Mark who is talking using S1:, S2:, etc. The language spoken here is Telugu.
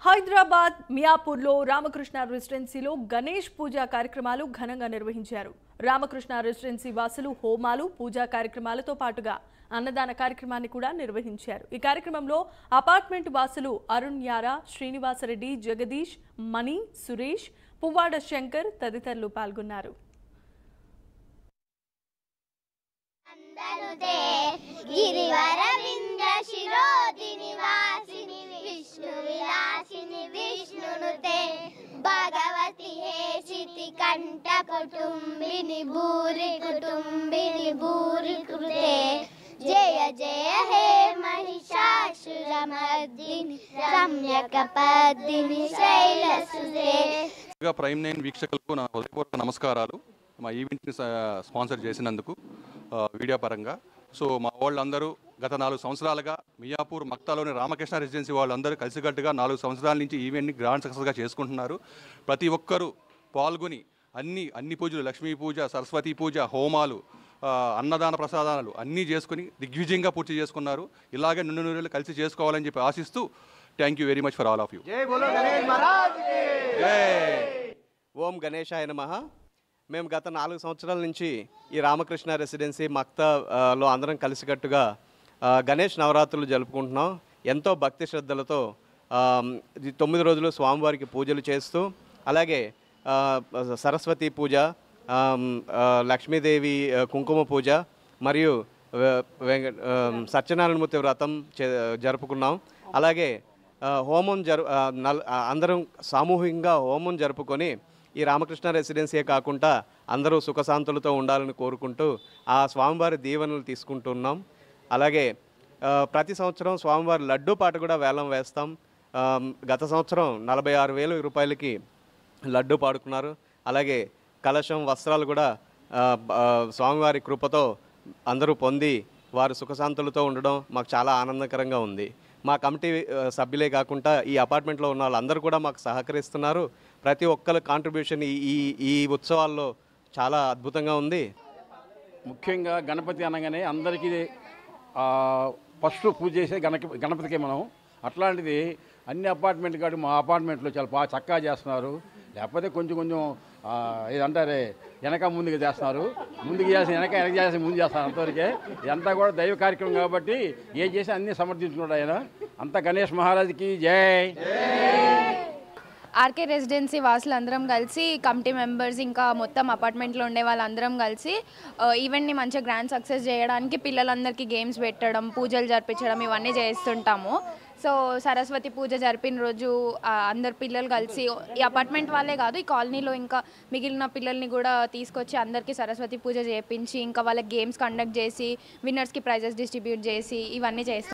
S1: హైదరాబాద్ మియాపూర్లో రామకృష్ణ రెసిడెన్సీలో గణేష్ పూజా కార్యక్రమాలు ఘనంగా నిర్వహించారు. రామకృష్ణ రెసిడెన్సీ వాసులు హోమాలు, పూజా కార్యక్రమాలతో పాటుగా అన్నదాన కార్యక్రమాన్ని కూడా నిర్వహించారు. ఈ కార్యక్రమంలో అపార్ట్మెంట్ వాసులు అరుణ్ యారా, శ్రీనివాసరెడ్డి, జగదీష్, మణి, సురేష్, పువ్వాడ శంకర్ తదితరులు పాల్గొన్నారు.
S2: भगवती हे सिति कंठ कुटुंबिनी भूरि कुटुंबिनी भूरि कृते जय जय हे महिषासुरमर्दिनि रम्यकपर्दिनि शैलसुते.
S3: ప్రైమ్ 9 వీక్షకులకు నా హృదయపూర్వక నమస్కారాలు. మా ఈవెంట్ని స్పాన్సర్ చేసినందుకు వీడియో పరంగా. సో మా వాళ్ళందరూ గత 4 సంవత్సరాలుగా మియాపూర్ మక్తాలోని రామకృష్ణ రెసిడెన్సీ వాళ్ళందరూ కలిసికట్టుగా 4 సంవత్సరాల నుంచి ఈవెంట్ని గ్రాండ్ సక్సెస్గా చేసుకుంటున్నారు. ప్రతి ఒక్కరూ పాల్గొని అన్ని పూజలు, లక్ష్మీ పూజ, సరస్వతి పూజ, హోమాలు, అన్నదాన ప్రసాదాలు అన్నీ చేసుకుని దిగ్విజయంగా పూర్తి చేసుకున్నారు. ఇలాగే నిండు నూరేళ్ళు కలిసి చేసుకోవాలని చెప్పి ఆశిస్తూ thank you very much for all of you.
S4: ఓం గణేశాయ నమః. మేము గత 4 సంవత్సరాల నుంచి ఈ రామకృష్ణ రెసిడెన్సీ మక్తాలో అందరం కలిసికట్టుగా గణేష్ నవరాత్రులు జరుపుకుంటున్నాం. ఎంతో భక్తి శ్రద్ధలతో 9 రోజులు స్వామివారికి పూజలు చేస్తూ, అలాగే సరస్వతి పూజ, లక్ష్మీదేవి కుంకుమ పూజ మరియు సత్యనారాయణమూర్తి వ్రతం జరుపుకున్నాం. అలాగే హోమం అందరం సామూహికంగా హోమం జరుపుకొని ఈ రామకృష్ణ రెసిడెన్సీయే కాకుండా అందరూ సుఖశాంతులతో ఉండాలని కోరుకుంటూ ఆ స్వామివారి దీవెనలు తీసుకుంటున్నాం. అలాగే ప్రతి సంవత్సరం స్వామివారి లడ్డూ పాట కూడా వేలం వేస్తాం. గత సంవత్సరం 46,000 రూపాయలకి లడ్డూ పాడుకున్నారు. అలాగే కలశం, వస్త్రాలు కూడా స్వామివారి కృపతో అందరూ పొంది వారు సుఖశాంతులతో ఉండడం మాకు చాలా ఆనందకరంగా ఉంది. మా కమిటీ సభ్యులే కాకుండా ఈ అపార్ట్మెంట్లో ఉన్న వాళ్ళందరూ కూడా మాకు సహకరిస్తున్నారు. ప్రతి ఒక్కరి కాంట్రిబ్యూషన్ ఈ ఉత్సవాల్లో చాలా అద్భుతంగా ఉంది.
S5: ముఖ్యంగా గణపతి అనగానే అందరికీ ఫస్ట్ పూజ చేసే గణపతికే మనం. అట్లాంటిది అన్ని అపార్ట్మెంట్ కాదు, మా అపార్ట్మెంట్లో చాలా బాగా చక్కగా చేస్తున్నారు. లేకపోతే కొంచెం ఏదంటారే వెనక ముందుకు చేస్తున్నారు. ముందుకు చేసి వెనక చేసి ముందు చేస్తారు. అంతవరకే ఇదంతా కూడా దైవ కార్యక్రమం కాబట్టి ఏ చేసి అన్నీ సమర్థించుకున్నాడు ఆయన. అంతా గణేష్ మహారాజ్కి జై.
S6: ఆర్కే రెసిడెన్సీ వాసులు అందరం కలిసి, కమిటీ మెంబర్స్, ఇంకా మొత్తం అపార్ట్మెంట్లో ఉండే వాళ్ళందరం కలిసి ఈవెంట్ని మంచిగా గ్రాండ్ సక్సెస్ చేయడానికి పిల్లలందరికీ గేమ్స్ పెట్టడం, పూజలు జరిపించడం ఇవన్నీ చేస్తుంటాము. సో సరస్వతి పూజ జరిపిన రోజు అందరు పిల్లలు కలిసి, ఈ అపార్ట్మెంట్ వాళ్ళే కాదు, ఈ కాలనీలో ఇంకా మిగిలిన పిల్లల్ని కూడా తీసుకొచ్చి అందరికీ సరస్వతి పూజ చేయించి, ఇంకా వాళ్ళకి గేమ్స్ కండక్ట్ చేసి, విన్నర్స్కి ప్రైజెస్ డిస్ట్రిబ్యూట్ చేసి ఇవన్నీ చేస్తాం.